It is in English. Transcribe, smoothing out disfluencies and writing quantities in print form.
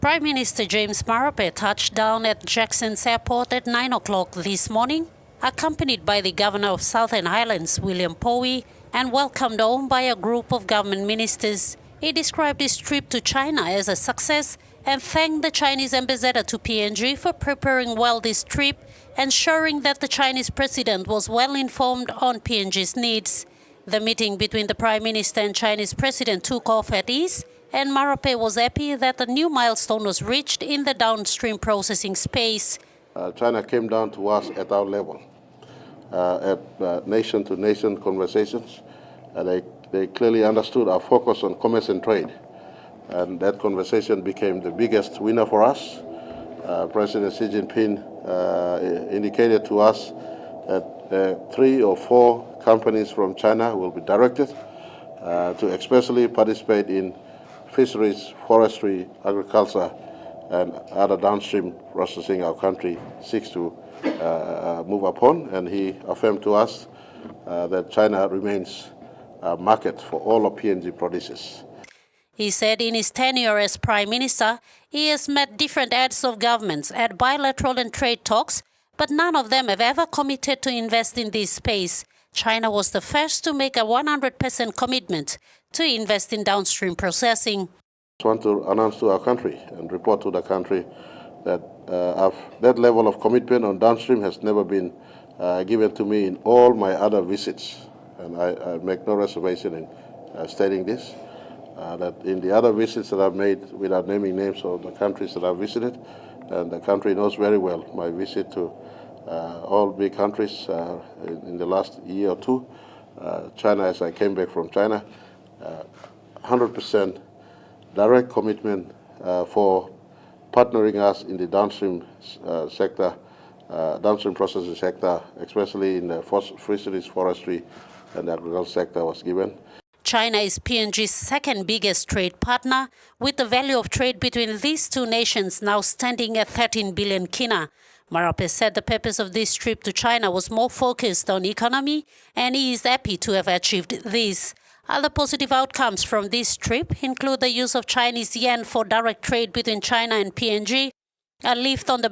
Prime Minister James Marape touched down at Jackson's airport at 9 o'clock this morning, accompanied by the Governor of Southern Highlands, William Powie, and welcomed home by a group of government ministers. He described his trip to China as a success and thanked the Chinese ambassador to PNG for preparing well this trip, ensuring that the Chinese president was well informed on PNG's needs. The meeting between the Prime Minister and Chinese President took off at ease, and Marape was happy that a new milestone was reached in the downstream processing space. China came down to us at our level, at nation-to-nation conversations. They clearly understood our focus on commerce and trade, and that conversation became the biggest winner for us. President Xi Jinping indicated to us that 3 or 4 companies from China will be directed to especially participate in fisheries, forestry, agriculture, and other downstream processing our country seeks to move upon. And he affirmed to us that China remains a market for all of PNG producers. He said in his tenure as Prime Minister, he has met different heads of governments at bilateral and trade talks, but none of them have ever committed to invest in this space. China was the first to make a 100% commitment to invest in downstream processing. I want to announce to our country and report to the country that that level of commitment on downstream has never been given to me in all my other visits. And I make no reservation in stating this, that in the other visits that I've made, without naming names of the countries that I've visited, and the country knows very well my visit to all big countries in the last year or two. China, as I came back from China, 100% direct commitment for partnering us in the downstream sector, downstream processing sector, especially in the fisheries, forestry, and agriculture sector was given. China is PNG's second biggest trade partner, with the value of trade between these two nations now standing at 13 billion kina. Marape said the purpose of this trip to China was more focused on economy, and he is happy to have achieved this. Other positive outcomes from this trip include the use of Chinese yuan for direct trade between China and PNG, a lift on the